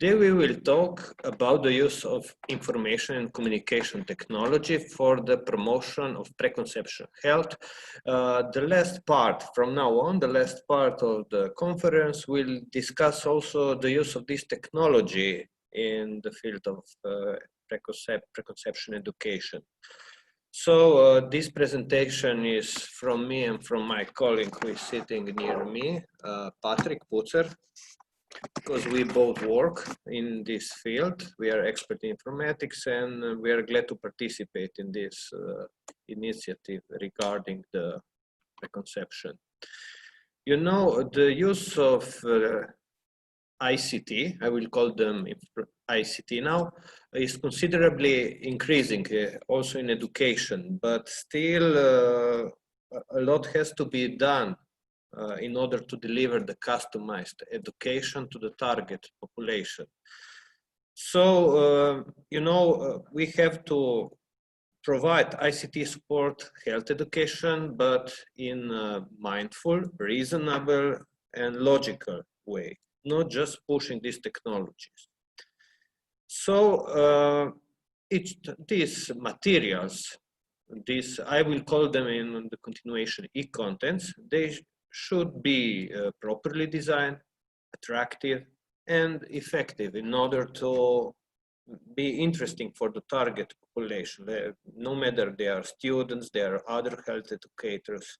Today we will talk about the use of information and communication technology for the promotion of preconception health. The last part, from now on, the last part of the conference will discuss also the use of this technology in the field of preconception education. So this presentation is from me and from my colleague who is sitting near me, Patrick Putzer. Because we both work in this field, we are expert in informatics, and we are glad to participate in this initiative regarding the preconception. You know, the use of ICT, I will call them ICT now, is considerably increasing also in education, but still a lot has to be done in order to deliver the customized education to the target population. So, you know, we have to provide ICT support health education, but in a mindful, reasonable, and logical way, not just pushing these technologies. So, these materials, I will call them in the continuation e-contents, they should be properly designed, attractive, and effective in order to be interesting for the target population. No matter they are students, they are other health educators.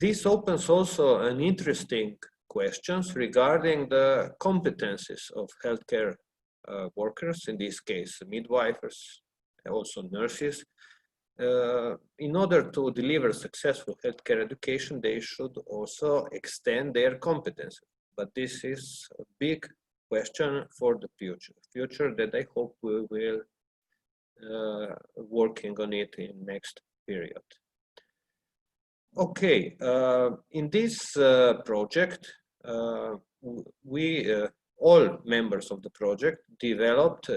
This opens also an interesting questions regarding the competencies of healthcare workers, in this case midwives, also nurses. In order to deliver successful healthcare education, they should also extend their competence. But this is a big question for the future that I hope we will working on it in next period. Okay, in this project, we all members of the project developed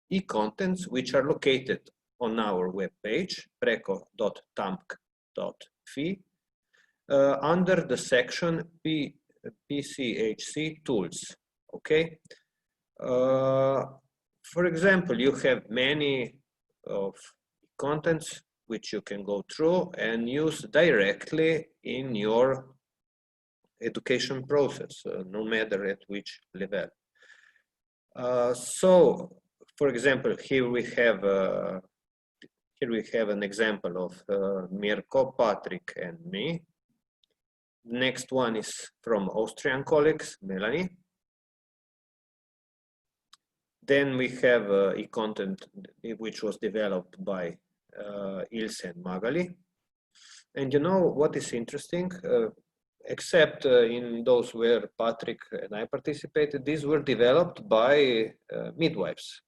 e-contents which are located on our web page, preco.tamk.fi, under the section PCHC tools. Okay. For example, you have many of contents which you can go through and use directly in your education process, no matter at which level. So, for example, here we have an example of Mirko, Patrick, and me. Next one is from Austrian colleagues, Melanie. Then we have e-content which was developed by Ilse and Magali. And you know what is interesting? Except in those where Patrick and I participated, these were developed by midwives.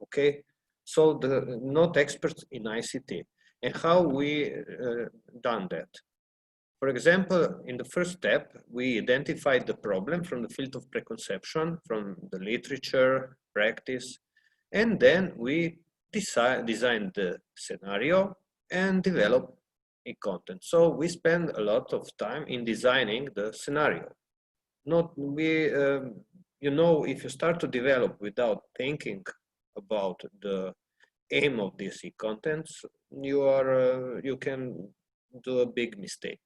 Okay. So not experts in ICT. And how we done that? For example, in the first step, we identified the problem from the field of preconception, from the literature, practice, and then we designed the scenario and developed a content. So we spend a lot of time in designing the scenario. You know, if you start to develop without thinking about the aim of these e-contents, you can do a big mistake.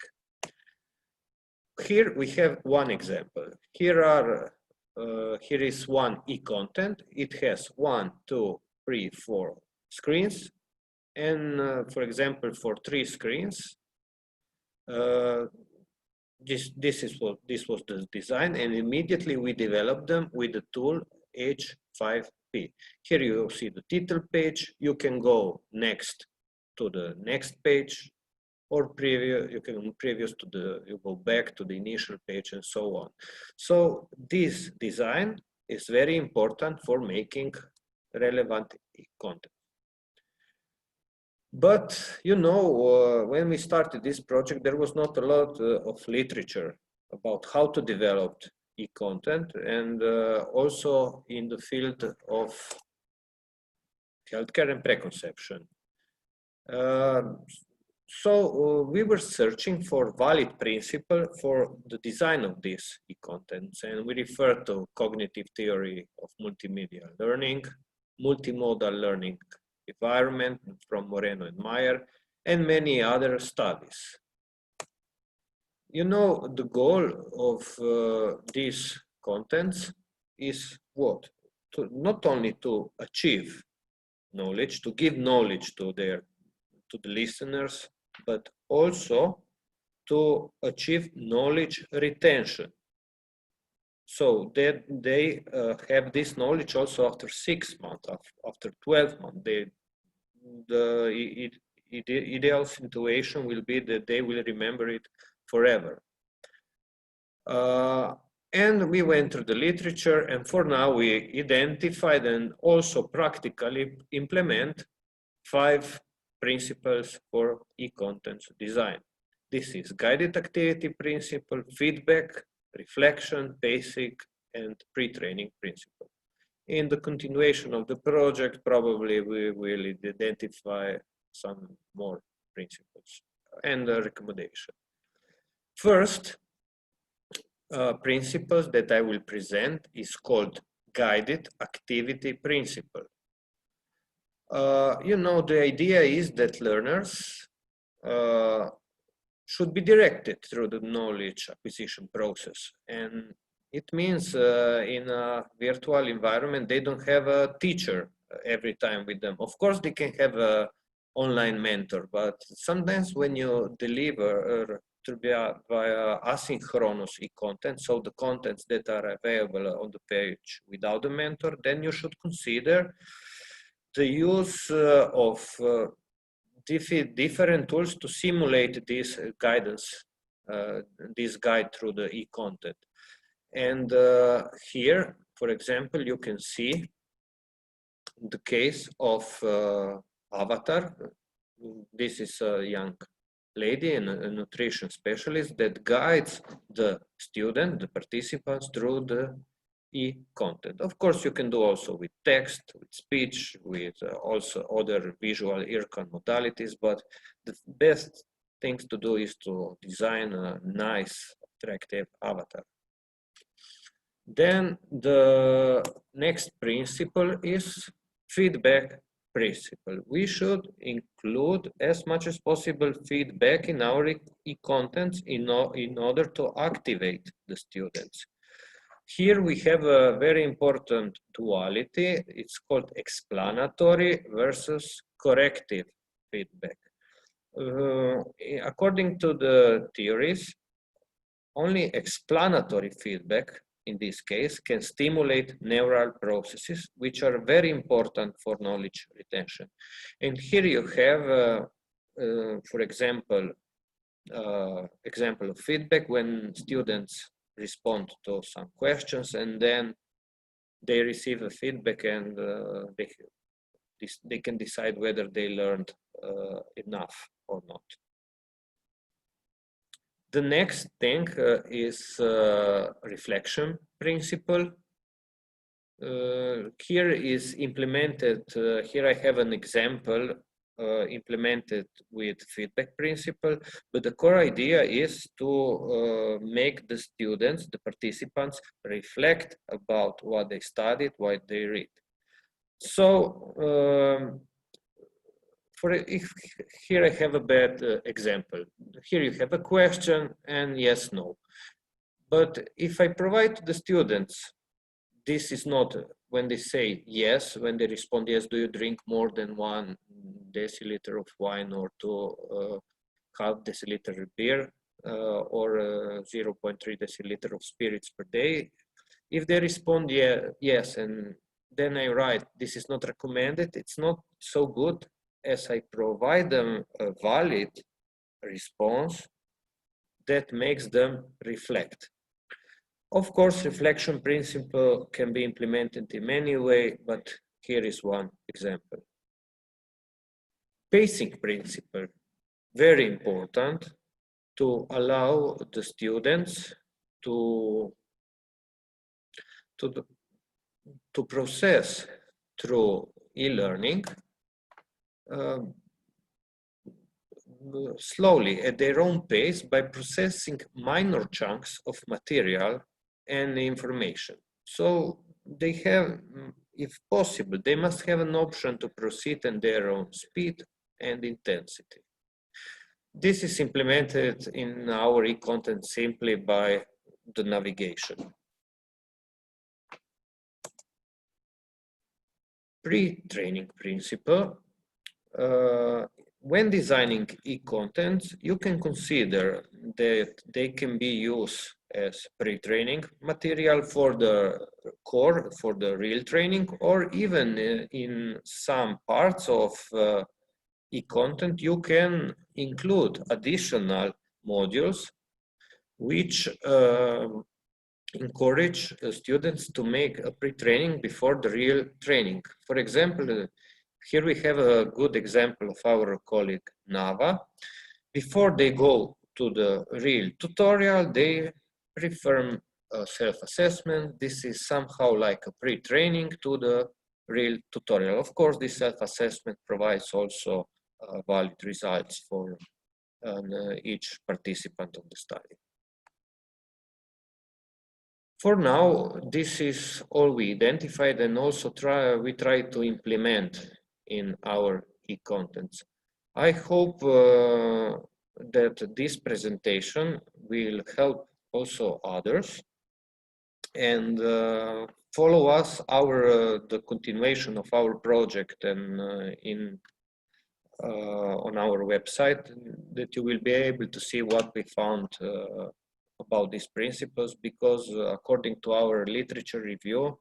Here we have one example. Here is one e-content. It has 1, 2, 3, 4 screens, and for example, for 3 screens, this was the design, and immediately we developed them with the tool H5P. Here you see the title page. You can go next to the next page, or you go back to the initial page, and so on. So this design is very important for making relevant content. But you know, when we started this project, there was not a lot of literature about how to develop e-content, and also in the field of healthcare and preconception. we were searching for valid principle for the design of these e-contents, and we refer to cognitive theory of multimedia learning, multimodal learning environment from Moreno and Meyer, and many other studies. You know, the goal of these contents is what? Not only to achieve knowledge, to give knowledge to the listeners, but also to achieve knowledge retention. So that they have this knowledge also after 6 months, after 12 months. The ideal situation will be that they will remember it forever. And we went through the literature, and for now we identified and also practically implement 5 principles for e-contents design. This is guided activity principle, feedback, reflection, basic, and pre-training principle. In the continuation of the project, probably we will identify some more principles and a recommendation. First, principles that I will present is called guided activity principle. You know, the idea is that learners should be directed through the knowledge acquisition process. And it means in a virtual environment, they don't have a teacher every time with them. Of course, they can have an online mentor, but sometimes when you deliver via asynchronous e-content, so the contents that are available on the page without a mentor, then you should consider the use of different tools to simulate this guidance, this guide through the e-content. And here, for example, you can see the case of Avatar. This is a young lady and a nutrition specialist that guides the student, the participants, through the e-content. Of course, you can do also with text, with speech, with also other visual IRCAN modalities, but the best things to do is to design a nice, attractive avatar. Then the next principle is feedback principle. We should include as much as possible feedback in our e-contents in order to activate the students. Here we have a very important duality. It's called explanatory versus corrective feedback. According to the theories, only explanatory feedback, in this case, can stimulate neural processes, which are very important for knowledge retention. And here you have, for example, example of feedback when students respond to some questions and then they receive a feedback and they can decide whether they learned enough or not. The next thing is reflection principle. Here is implemented, here I have an example implemented with feedback principle, but the core idea is to make the students, the participants, reflect about what they studied, what they read. So, here I have a bad example. Here you have a question and yes, no. But if I provide to the students, this is not when they say yes, when they respond yes, do you drink more than 1 deciliter of wine or 2 half deciliter beer or 0.3 deciliter of spirits per day? If they respond yes, and then I write, this is not recommended, it's not so good as I provide them a valid response that makes them reflect. Of course, reflection principle can be implemented in many ways, but here is one example. Basic principle, very important to allow the students to process through e-learning slowly at their own pace by processing minor chunks of material and information. So they have, if possible, they must have an option to proceed at their own speed and intensity. This is implemented in our e-content simply by the navigation. Pre-training principle. When designing e-contents, you can consider that they can be used as pre-training material for the core, for the real training, or even in some parts of e-content, you can include additional modules which encourage students to make a pre-training before the real training. For example, here we have a good example of our colleague Nava. Before they go to the real tutorial, they perform a self-assessment. This is somehow like a pre-training to the real tutorial. Of course, this self-assessment provides also valid results for each participant of the study. For now, this is all we identified, and also we try to implement in our e-contents. I hope that this presentation will help also others and follow us the continuation of our project and on our website, that you will be able to see what we found about these principles, because according to our literature review,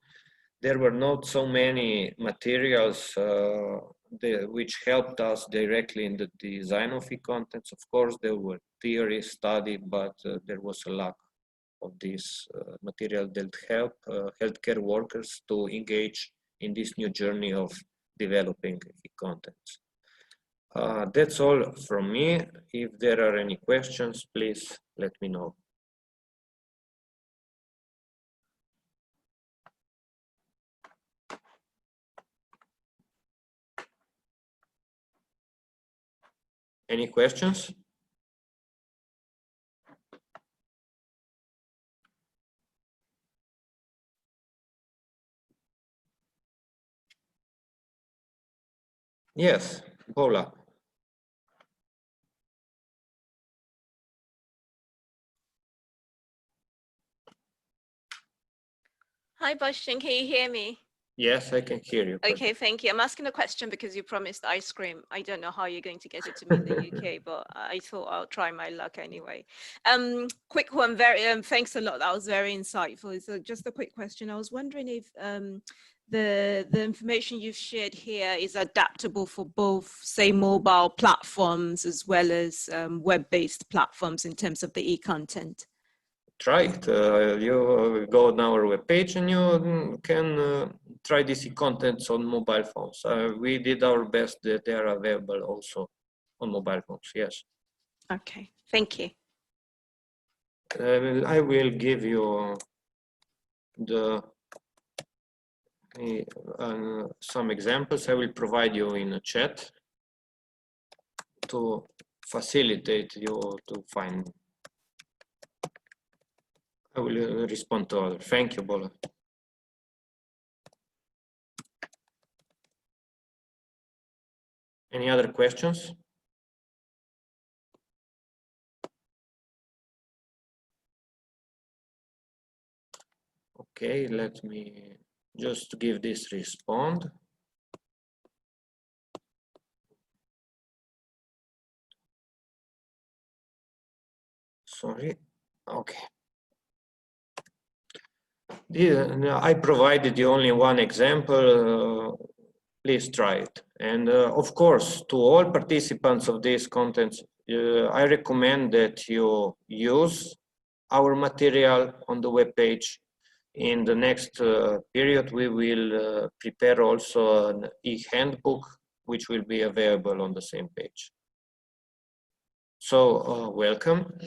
there were not so many materials which helped us directly in the design of e-contents. Of course, there were theory study, but there was a lack of this material that help healthcare workers to engage in this new journey of developing e-contents. That's all from me. If there are any questions, please let me know. Any questions? Yes, Paula. Hi, Boštjan, can you hear me? Yes, I can hear you. Okay, thank you. I'm asking a question because you promised ice cream. I don't know how you're going to get it to me in the UK, but I thought I'll try my luck anyway. Quick one, thanks a lot. That was very insightful. So just a quick question. I was wondering if the information you've shared here is adaptable for both, say, mobile platforms as well as web-based platforms in terms of the e-content. Try it. You go on our webpage and you can try these e-contents on mobile phones. We did our best that they are available also on mobile phones, yes. Okay, thank you. I will give you some examples. I will provide you in a chat to facilitate you to find. I will respond to others. Thank you, Bola. Any other questions? Okay, let me just give this respond. Sorry. Okay. I provided you only one example. Please try it. And of course, to all participants of these contents, I recommend that you use our material on the webpage. In the next period, we will prepare also an e-handbook, which will be available on the same page. So welcome.